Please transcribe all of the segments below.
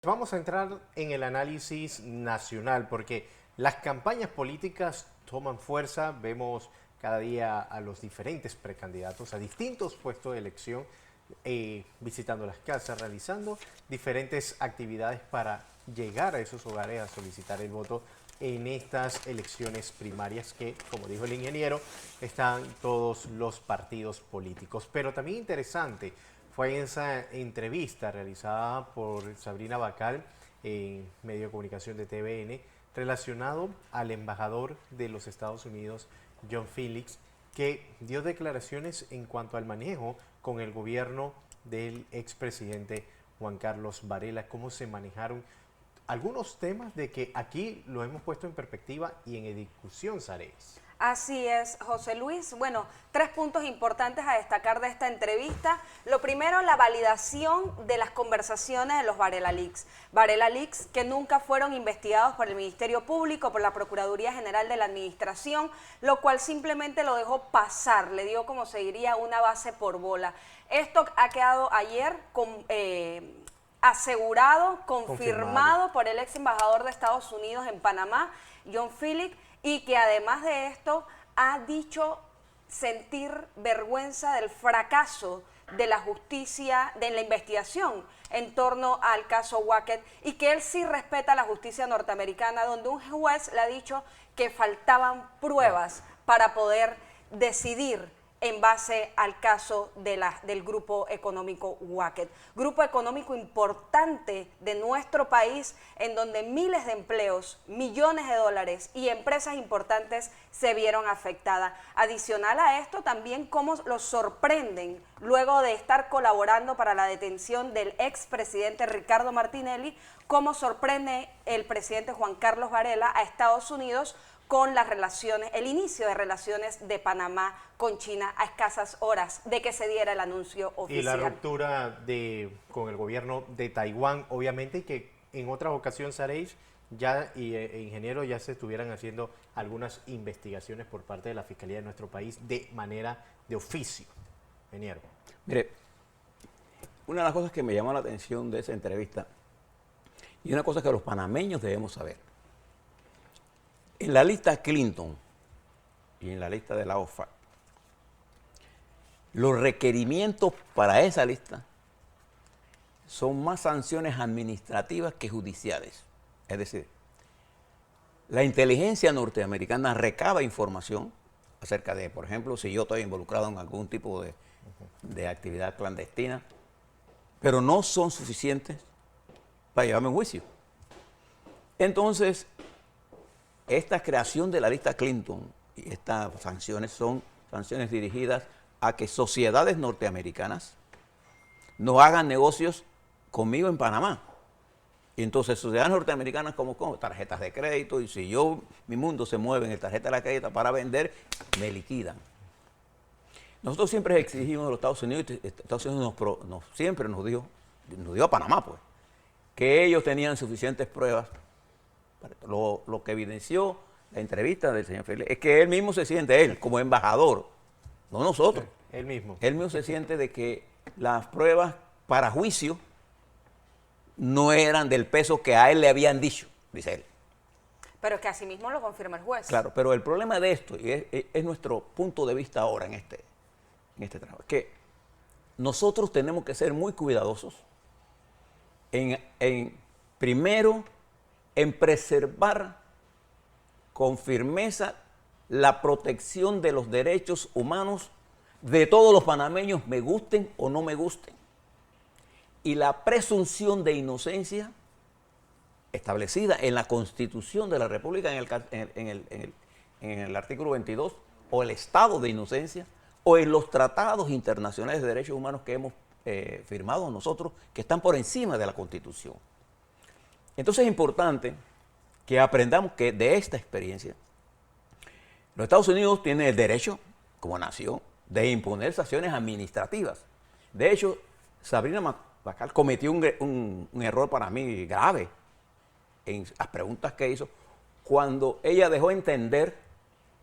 Vamos a entrar en el análisis nacional porque las campañas políticas toman fuerza, vemos cada día a los diferentes precandidatos a distintos puestos de elección visitando las casas, realizando diferentes actividades para llegar a esos hogares a solicitar el voto en estas elecciones primarias que, como dijo el ingeniero, están todos los partidos políticos. Pero también interesante fue en esa entrevista realizada por Sabrina Bacal en medio de comunicación de TVN relacionado al embajador de los Estados Unidos, John Felix, que dio declaraciones en cuanto al manejo con el gobierno del expresidente Juan Carlos Varela, cómo se manejaron algunos temas de que aquí lo hemos puesto en perspectiva y en discusión, Sareis. Así es, José Luis. Bueno, 3 puntos importantes a destacar de esta entrevista. Lo primero, la validación de las conversaciones de los Varela Leaks. Varela Leaks que nunca fueron investigados por el Ministerio Público, por la Procuraduría General de la Administración, lo cual simplemente lo dejó pasar, le dio, como se diría, una base por bola. Esto ha quedado ayer asegurado, confirmado por el ex embajador de Estados Unidos en Panamá, John Felix, y que además de esto ha dicho sentir vergüenza del fracaso de la justicia, de la investigación en torno al caso Wackett, y que él sí respeta la justicia norteamericana, donde un juez le ha dicho que faltaban pruebas para poder decidir en base al caso del grupo económico Wackett. Grupo económico importante de nuestro país, en donde miles de empleos, millones de dólares y empresas importantes se vieron afectadas. Adicional a esto, también cómo los sorprenden luego de estar colaborando para la detención del expresidente Ricardo Martinelli, cómo sorprende el presidente Juan Carlos Varela a Estados Unidos con las relaciones, el inicio de relaciones de Panamá con China a escasas horas de que se diera el anuncio oficial. Y la ruptura con el gobierno de Taiwán, obviamente, y que en otra ocasión, Sareis, ya ingeniero, ya se estuvieran haciendo algunas investigaciones por parte de la Fiscalía de nuestro país de manera de oficio. Ingeniero. Mire, una de las cosas que me llamó la atención de esa entrevista, y una cosa que los panameños debemos saber, en la lista Clinton y en la lista de la OFAC, los requerimientos para esa lista son más sanciones administrativas que judiciales. Es decir, la inteligencia norteamericana recaba información acerca de, por ejemplo, si yo estoy involucrado en algún tipo de actividad clandestina, pero no son suficientes para llevarme a un juicio. Entonces, esta creación de la lista Clinton y estas sanciones son sanciones dirigidas a que sociedades norteamericanas no hagan negocios conmigo en Panamá. Y entonces sociedades norteamericanas como tarjetas de crédito, y si mi mundo se mueve en el tarjeta de crédito para vender, me liquidan. Nosotros siempre exigimos a los Estados Unidos, y Estados Unidos siempre nos dio a Panamá, pues, que ellos tenían suficientes pruebas. Lo que evidenció la entrevista del señor Félix es que él mismo se siente, él como embajador, no nosotros. Él mismo. Él mismo se siente de que las pruebas para juicio no eran del peso que a él le habían dicho, dice él. Pero que asimismo lo confirma el juez. Claro, pero el problema de esto, y es nuestro punto de vista ahora en este trabajo, es que nosotros tenemos que ser muy cuidadosos primero, en preservar con firmeza la protección de los derechos humanos de todos los panameños, me gusten o no me gusten, y la presunción de inocencia establecida en la Constitución de la República en el artículo 22, o el estado de inocencia, o en los tratados internacionales de derechos humanos que hemos firmado nosotros, que están por encima de la Constitución. Entonces es importante que aprendamos que de esta experiencia, los Estados Unidos tienen el derecho, como nación, de imponer sanciones administrativas. De hecho, Sabrina Bacal cometió un error para mí grave en las preguntas que hizo, cuando ella dejó entender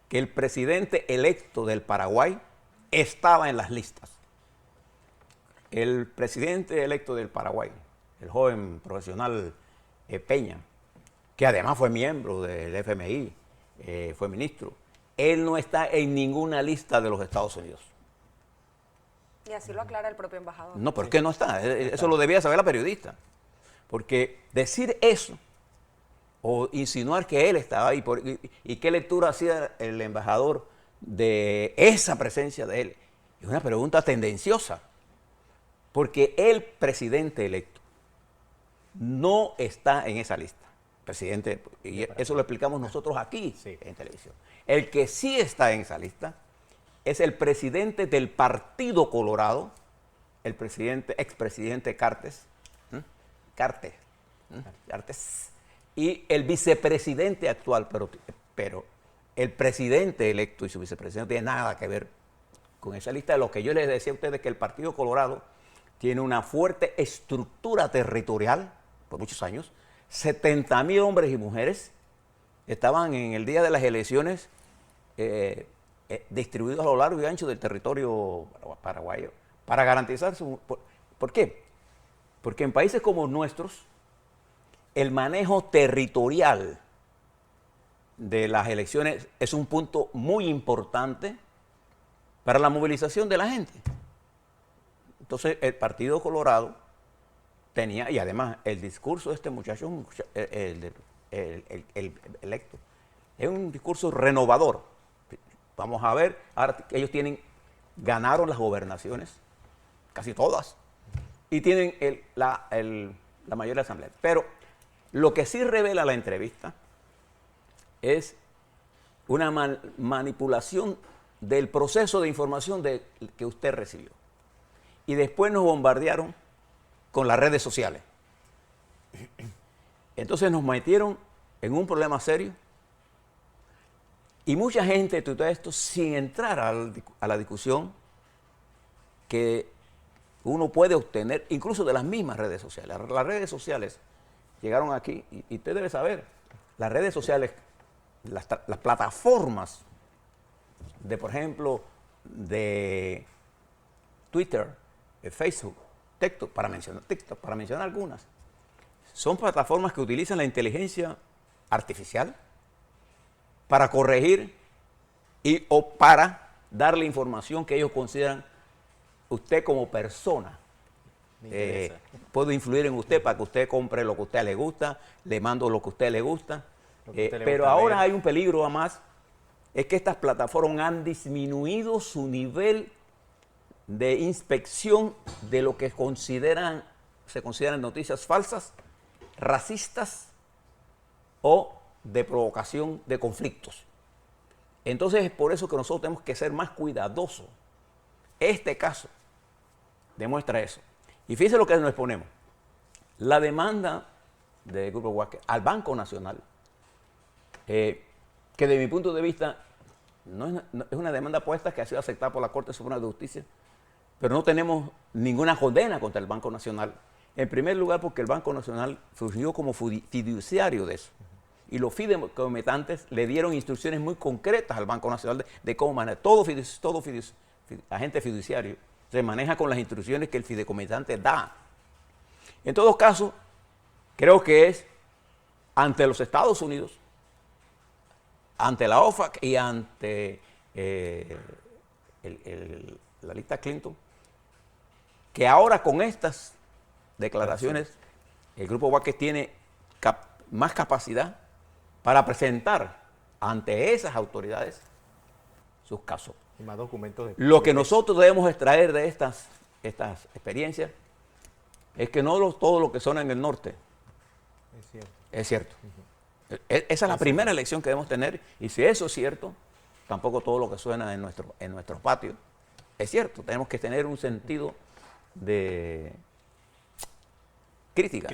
que el presidente electo del Paraguay estaba en las listas. El presidente electo del Paraguay, el joven profesional Peña, que además fue miembro del FMI, fue ministro, él no está en ninguna lista de los Estados Unidos. Y así lo aclara el propio embajador. No, ¿por qué no está? Eso lo debía saber la periodista. Porque decir eso, o insinuar que él estaba ahí, y qué lectura hacía el embajador de esa presencia de él, es una pregunta tendenciosa. Porque el presidente electo no está en esa lista. Presidente, y eso lo explicamos nosotros aquí en televisión. El que sí está en esa lista es el presidente del Partido Colorado, el expresidente Cartes, y el vicepresidente actual, pero el presidente electo y su vicepresidente no tiene nada que ver con esa lista. De lo que yo les decía a ustedes, que el Partido Colorado tiene una fuerte estructura territorial por muchos años. 70,000 hombres y mujeres estaban en el día de las elecciones distribuidos a lo largo y ancho del territorio paraguayo para garantizar su... ¿Por qué? Porque en países como nuestros, el manejo territorial de las elecciones es un punto muy importante para la movilización de la gente. Entonces, el Partido Colorado tenía, y además el discurso de este muchacho, el electo, es un discurso renovador. Vamos a ver, ahora ellos ganaron las gobernaciones, casi todas, y tienen la mayoría de la asamblea. Pero lo que sí revela la entrevista es una manipulación del proceso de información que usted recibió. Y después nos bombardearon con las redes sociales. Entonces nos metieron en un problema serio y mucha gente de todo esto, sin entrar a la discusión que uno puede obtener incluso de las mismas redes sociales. Las redes sociales llegaron aquí y usted debe saber, las redes sociales, las plataformas de, por ejemplo, de Twitter, de Facebook, TikTok, para mencionar algunas, son plataformas que utilizan la inteligencia artificial para corregir o para darle información que ellos consideran usted como persona. Puedo influir en usted para que usted compre lo que a usted le gusta, le mando lo que a usted le gusta. Pero ahora hay un peligro a más, es que estas plataformas han disminuido su nivel de inspección de lo que se consideran noticias falsas, racistas o de provocación de conflictos. Entonces es por eso que nosotros tenemos que ser más cuidadosos. Este caso demuestra eso. Y fíjense lo que nos exponemos. La demanda del Grupo Vázquez al Banco Nacional, que de mi punto de vista es una demanda puesta que ha sido aceptada por la Corte Suprema de Justicia, pero no tenemos ninguna condena contra el Banco Nacional. En primer lugar, porque el Banco Nacional fungió como fiduciario de eso. Y los fideicomitantes le dieron instrucciones muy concretas al Banco Nacional de cómo manejar. Todo agente fiduciario se maneja con las instrucciones que el fideicomitante da. En todo caso, creo que es ante los Estados Unidos, ante la OFAC y ante la lista Clinton, que ahora con estas declaraciones el Grupo Vázquez tiene más capacidad para presentar ante esas autoridades sus casos. Y más documentos. Lo que nosotros debemos extraer de estas experiencias es que no todo lo que suena en el norte es cierto. Esa es la primera lección que debemos tener, y si eso es cierto, tampoco todo lo que suena en nuestros patios es cierto. Tenemos que tener un sentido de crítica.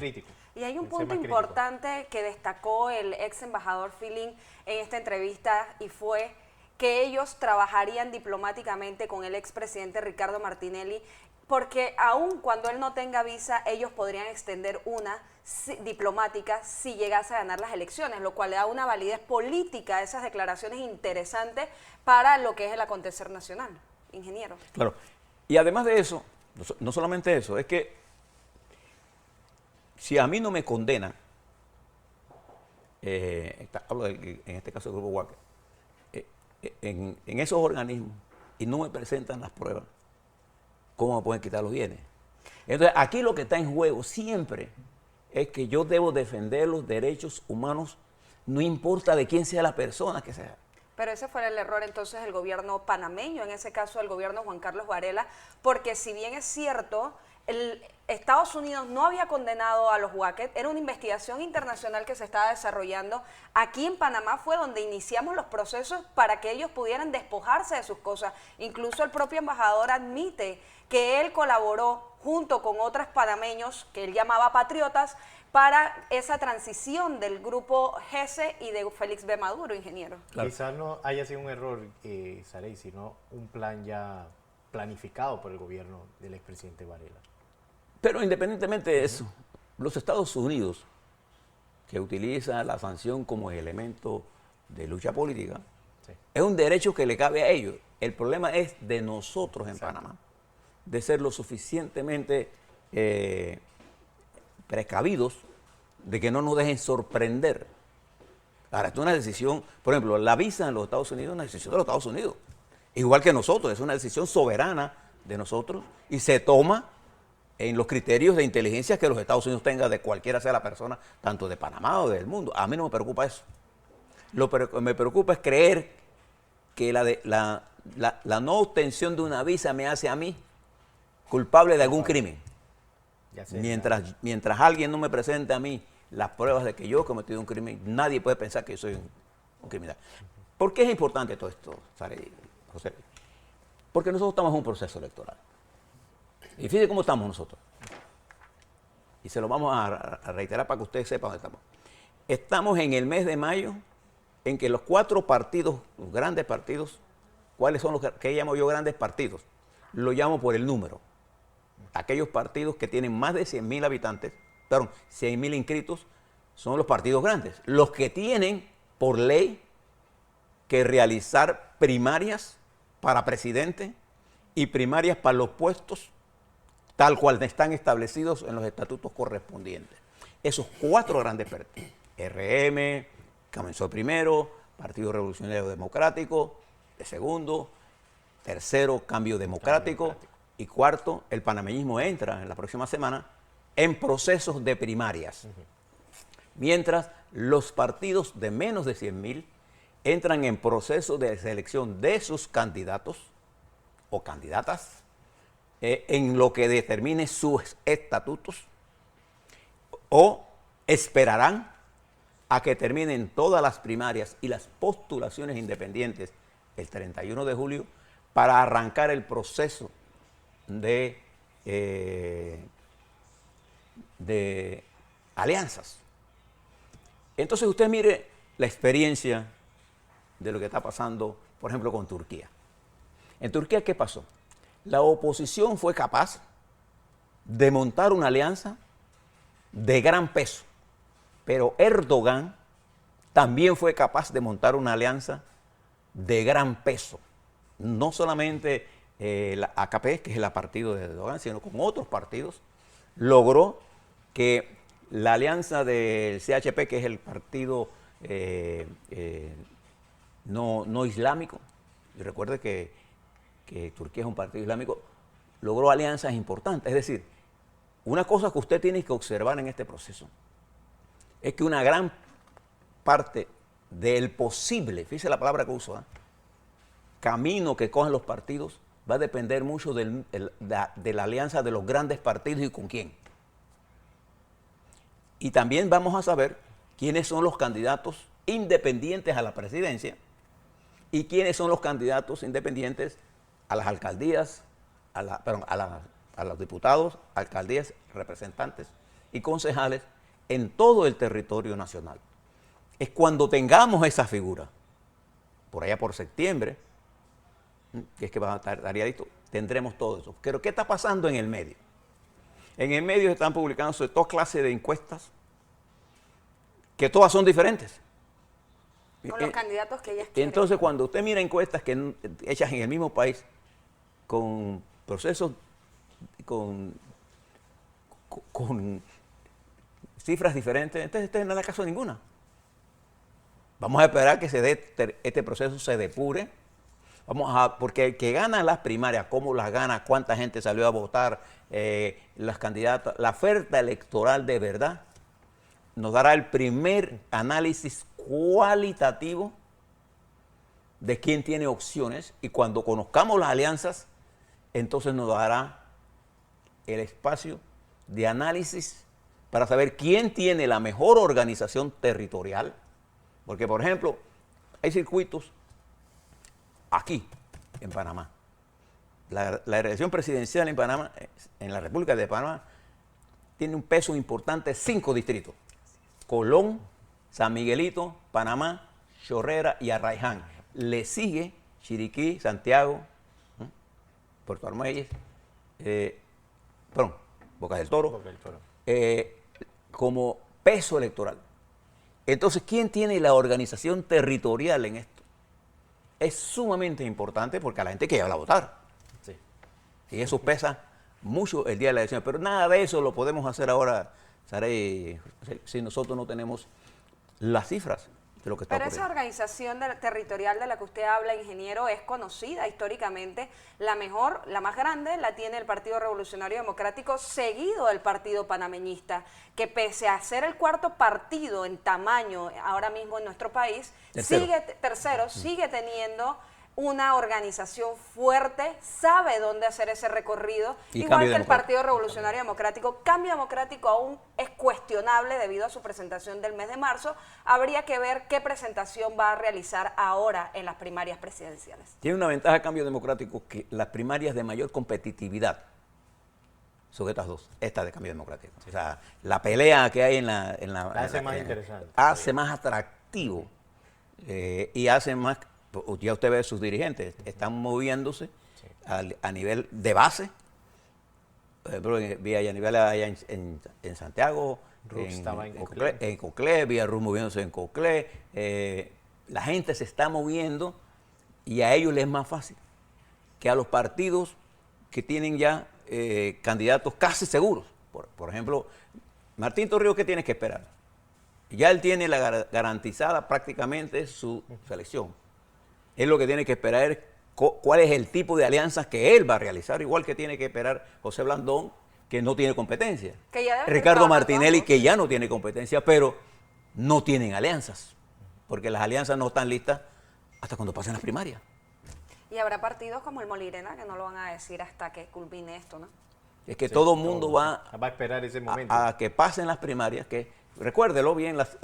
Y hay un punto importante que destacó el ex embajador Feeling en esta entrevista, y fue que ellos trabajarían diplomáticamente con el expresidente Ricardo Martinelli, porque aun cuando él no tenga visa, ellos podrían extender una diplomática si llegase a ganar las elecciones, lo cual le da una validez política a esas declaraciones interesantes para lo que es el acontecer nacional. Ingeniero. Claro. Y además de eso, no solamente eso, es que si a mí no me condenan, hablo en este caso del Grupo Walker, en esos organismos y no me presentan las pruebas, ¿cómo me pueden quitar los bienes? Entonces, aquí lo que está en juego siempre es que yo debo defender los derechos humanos, no importa de quién sea la persona que sea. Pero ese fue el error entonces del gobierno panameño, en ese caso el gobierno Juan Carlos Varela, porque si bien es cierto, Estados Unidos no había condenado a los Wackett, era una investigación internacional que se estaba desarrollando. Aquí en Panamá fue donde iniciamos los procesos para que ellos pudieran despojarse de sus cosas. Incluso el propio embajador admite que él colaboró junto con otros panameños que él llamaba patriotas para esa transición del grupo GESE y de Félix B. Maduro, ingeniero. Claro. Quizás no haya sido un error, Sarey, sino un plan ya planificado por el gobierno del expresidente Varela. Pero independientemente de eso, los Estados Unidos, que utiliza la sanción como elemento de lucha política, sí, es un derecho que le cabe a ellos. El problema es de nosotros en Panamá, de ser lo suficientemente precavidos de que no nos dejen sorprender. Ahora, esto es una decisión, por ejemplo, la visa en los Estados Unidos es una decisión de los Estados Unidos, igual que nosotros, es una decisión soberana de nosotros y se toma en los criterios de inteligencia que los Estados Unidos tengan de cualquiera sea la persona, tanto de Panamá o del mundo. A mí no me preocupa eso. Lo que me preocupa es creer que la no obtención de una visa me hace a mí culpable de algún crimen. Mientras alguien no me presente a mí las pruebas de que yo he cometido un crimen, nadie puede pensar que yo soy un criminal. ¿Por qué es importante todo esto, Sarey, José? Porque nosotros estamos en un proceso electoral. Y fíjense cómo estamos nosotros. Y se lo vamos a reiterar para que ustedes sepan dónde estamos. Estamos en el mes de mayo en que los 4 partidos, los grandes partidos, ¿cuáles son los que llamo yo grandes partidos? Lo llamo por el número. Aquellos partidos que tienen más de 100.000 habitantes, perdón, 100.000 inscritos, son los partidos grandes. Los que tienen por ley que realizar primarias para presidente y primarias para los puestos tal cual están establecidos en los estatutos correspondientes. Esos 4 grandes partidos, RM, comenzó primero, Partido Revolucionario Democrático, de segundo, tercero, Cambio Democrático, y cuarto, el panameñismo entra en la próxima semana en procesos de primarias. Mientras los partidos de menos de 100.000 entran en proceso de selección de sus candidatos o candidatas en lo que determine sus estatutos o esperarán a que terminen todas las primarias y las postulaciones independientes el 31 de julio para arrancar el proceso de alianzas. Entonces usted mire la experiencia de lo que está pasando, por ejemplo, con Turquía. En Turquía, ¿qué pasó? La oposición fue capaz de montar una alianza de gran peso, pero Erdogan también fue capaz de montar una alianza de gran peso. No solamente la AKP, que es el partido de Erdogan, sino con otros partidos, logró que la alianza del CHP, que es el partido no islámico, y recuerde que Turquía es un partido islámico, logró alianzas importantes. Es decir, una cosa que usted tiene que observar en este proceso es que una gran parte del posible, fíjese la palabra que uso, camino que cojan los partidos, va a depender mucho de la alianza de los grandes partidos y con quién. Y también vamos a saber quiénes son los candidatos independientes a la presidencia y quiénes son los candidatos independientes a las alcaldías, a los diputados, alcaldías, representantes y concejales en todo el territorio nacional. Es cuando tengamos esa figura, por allá por septiembre, que es que estaría listo, tendremos todo eso. Pero ¿qué está pasando en el medio? En el medio están publicándose toda clase de encuestas que todas son diferentes. Con los candidatos que ellas quieren. Entonces, cuando usted mira encuestas hechas en el mismo país, con procesos, con cifras diferentes, entonces no da caso ninguna. Vamos a esperar que este proceso se depure. Porque el que gana las primarias, cómo las gana, cuánta gente salió a votar, las candidatas, la oferta electoral de verdad, nos dará el primer análisis cualitativo de quién tiene opciones, y cuando conozcamos las alianzas, entonces nos dará el espacio de análisis para saber quién tiene la mejor organización territorial. Porque, por ejemplo, hay circuitos aquí, en Panamá. La elección presidencial en Panamá, en la República de Panamá, tiene un peso importante, 5 distritos. Colón, San Miguelito, Panamá, Chorrera y Arraiján. Le sigue Chiriquí, Santiago, Puerto Armuelles, Bocas del Toro, como peso electoral. Entonces, ¿quién tiene la organización territorial en esto? Es sumamente importante porque a la gente hay que llevarla a votar. Sí. Y eso pesa mucho el día de la elección. Pero nada de eso lo podemos hacer ahora, Saray, si nosotros no tenemos las cifras de lo que está ocurriendo. Pero esa organización territorial de la que usted habla, ingeniero, es conocida históricamente. La mejor, la más grande, la tiene el Partido Revolucionario Democrático, seguido del Partido Panameñista, que pese a ser el cuarto partido en tamaño ahora mismo en nuestro país, sigue teniendo una organización fuerte, sabe dónde hacer ese recorrido, igual que el Partido Revolucionario Democrático. Cambio Democrático aún es cuestionable debido a su presentación del mes de marzo. Habría que ver qué presentación va a realizar ahora en las primarias presidenciales. Tiene una ventaja Cambio Democrático, que las primarias de mayor competitividad son estas dos, esta de Cambio Democrático. O sea, la pelea que hay hace más interesante. Hace más atractivo y hace más. Ya usted ve sus dirigentes, están moviéndose a nivel de base. Vi a nivel allá en Santiago, en Coclé, vi a Ruz moviéndose en Coclé. La gente se está moviendo y a ellos les es más fácil que a los partidos que tienen ya candidatos casi seguros. Por ejemplo, Martín Torrijos, ¿qué tiene que esperar? Ya él tiene garantizada prácticamente su selección. Él lo que tiene que esperar es cuál es el tipo de alianzas que él va a realizar, igual que tiene que esperar José Blandón, que no tiene competencia. Ricardo Martinelli, que ya no tiene competencia, pero no tienen alianzas, porque las alianzas no están listas hasta cuando pasen las primarias. Y habrá partidos como el Molirena que no lo van a decir hasta que culmine esto, ¿no? Es que todo el mundo va a esperar ese momento. A que pasen las primarias, que recuérdelo bien las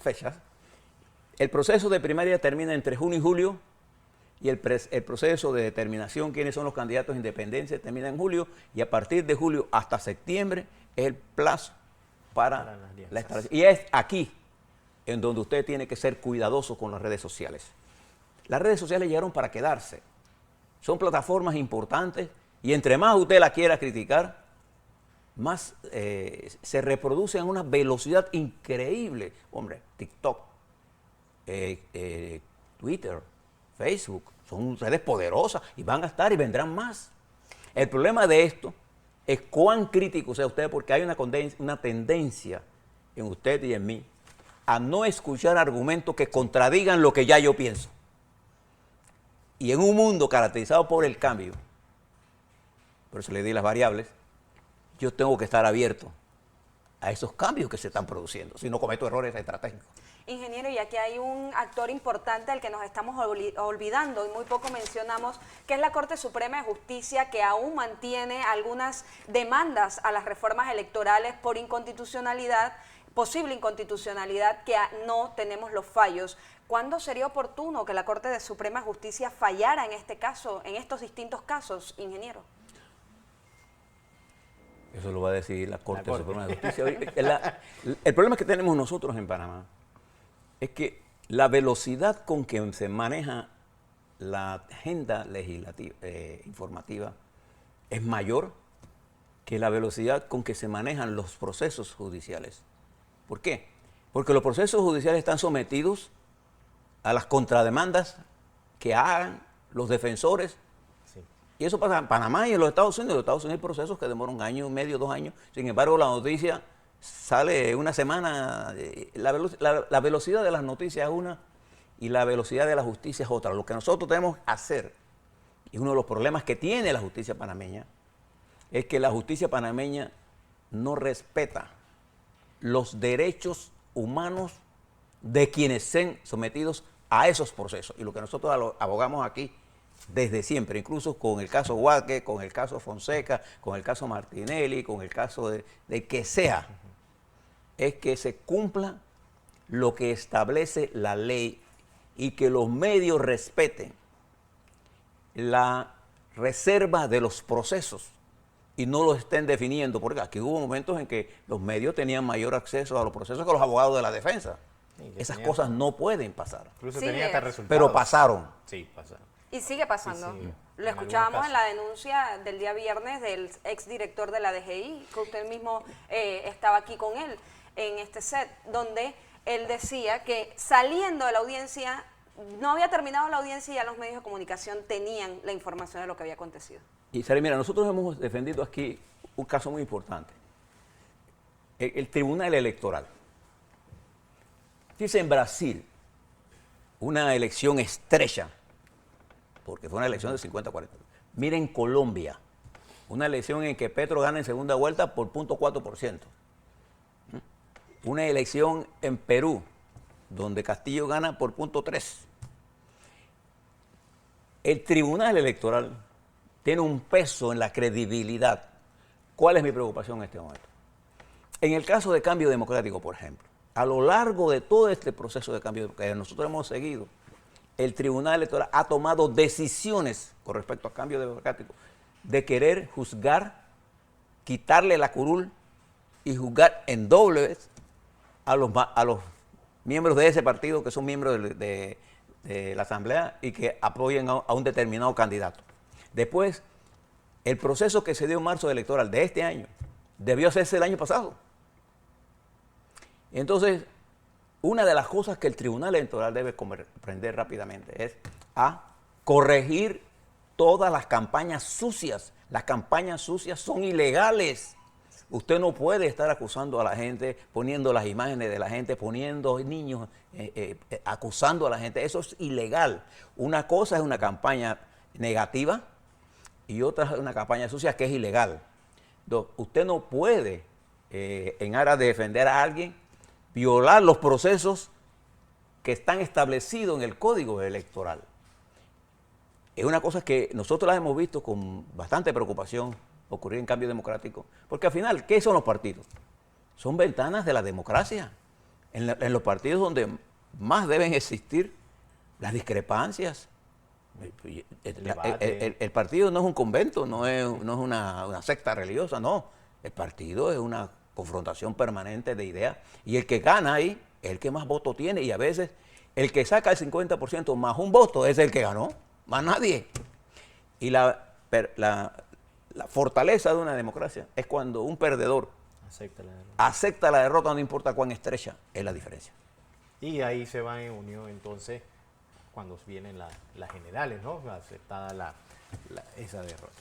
fechas. El proceso de primaria termina entre junio y julio, y el proceso de determinación quiénes son los candidatos de independencia termina en julio, y a partir de julio hasta septiembre es el plazo para la instalación. Y es aquí en donde usted tiene que ser cuidadoso con las redes sociales. Las redes sociales llegaron para quedarse. Son plataformas importantes, y entre más usted la quiera criticar, más se reproduce a una velocidad increíble. Hombre, TikTok, Twitter, Facebook, son redes poderosas y van a estar y vendrán más. El problema de esto es cuán crítico sea usted, porque hay una tendencia en usted y en mí a no escuchar argumentos que contradigan lo que ya yo pienso. Y en un mundo caracterizado por el cambio, por eso le di las variables, yo tengo que estar abierto a esos cambios que se están produciendo, si no cometo errores estratégicos. Ingeniero, y aquí hay un actor importante al que nos estamos olvidando y muy poco mencionamos, que es la Corte Suprema de Justicia, que aún mantiene algunas demandas a las reformas electorales por inconstitucionalidad, posible inconstitucionalidad, que no tenemos los fallos. ¿Cuándo sería oportuno que la Corte Suprema de Justicia fallara en este caso, en estos distintos casos, ingeniero? Eso lo va a decidir la Corte Suprema de Justicia. El problema que tenemos nosotros en Panamá es que la velocidad con que se maneja la agenda legislativa, informativa, es mayor que la velocidad con que se manejan los procesos judiciales. ¿Por qué? Porque los procesos judiciales están sometidos a las contrademandas que hagan los defensores. Sí. Y eso pasa en Panamá y en los Estados Unidos. En los Estados Unidos hay procesos que demoran 1 año y medio, 2 años. Sin embargo, la noticia sale una semana, la velocidad de las noticias es una y la velocidad de la justicia es otra. Lo que nosotros tenemos que hacer, y uno de los problemas que tiene la justicia panameña, es que la justicia panameña no respeta los derechos humanos de quienes sean sometidos a esos procesos. Y lo que nosotros abogamos aquí desde siempre, incluso con el caso Huarque, con el caso Fonseca, con el caso Martinelli, con el caso de que sea, es que se cumpla lo que establece la ley y que los medios respeten la reserva de los procesos y no los estén definiendo, porque aquí hubo momentos en que los medios tenían mayor acceso a los procesos que los abogados de la defensa. Esas cosas no pueden pasar. Incluso Sí, tenía hasta resultados. Pero pasaron. Sí, pasaron. Y sigue pasando. Sí, Lo en escuchábamos en algunos la denuncia del día viernes del exdirector de la DGI, que usted mismo estaba aquí con él en este set, donde él decía que saliendo de la audiencia, no había terminado la audiencia y ya los medios de comunicación tenían la información de lo que había acontecido. Y Sara, mira, nosotros hemos defendido aquí un caso muy importante. El Tribunal Electoral. Dice en Brasil, una elección estrecha, porque fue una elección de 50-40. Miren Colombia, una elección en que Petro gana en segunda vuelta por 0.4%. Una elección en Perú, donde Castillo gana por 0.3%. El Tribunal Electoral tiene un peso en la credibilidad. ¿Cuál es mi preocupación en este momento? En el caso de cambio democrático, por ejemplo, a lo largo de todo este proceso de cambio que nosotros hemos seguido, el Tribunal Electoral ha tomado decisiones con respecto a cambio democrático de querer juzgar, quitarle la curul y juzgar en doble vez a los miembros de ese partido que son miembros de la Asamblea y que apoyen a un determinado candidato. Después, el proceso que se dio en marzo electoral de este año debió hacerse el año pasado. Entonces, una de las cosas que el Tribunal Electoral debe comprender rápidamente es a corregir todas las campañas sucias. Las campañas sucias son ilegales. Usted no puede estar acusando a la gente, poniendo las imágenes de la gente, poniendo niños, acusando a la gente. Eso es ilegal. Una cosa es una campaña negativa y otra es una campaña sucia que es ilegal. Entonces, usted no puede, en aras de defender a alguien, violar los procesos que están establecidos en el Código Electoral. Es una cosa que nosotros las hemos visto con bastante preocupación ocurrir en cambio democrático, porque al final, ¿qué son los partidos? Son ventanas de la democracia. En los partidos donde más deben existir las discrepancias. El partido no es un convento, no es una secta religiosa, no. El partido es una confrontación permanente de ideas y el que gana ahí es el que más votos tiene y a veces el que saca el 50% más un voto es el que ganó, más nadie. Y la fortaleza de una democracia es cuando un perdedor acepta la derrota, no importa cuán estrecha es la diferencia. Y ahí se va en unión entonces cuando vienen las generales, ¿no? Aceptada esa derrota.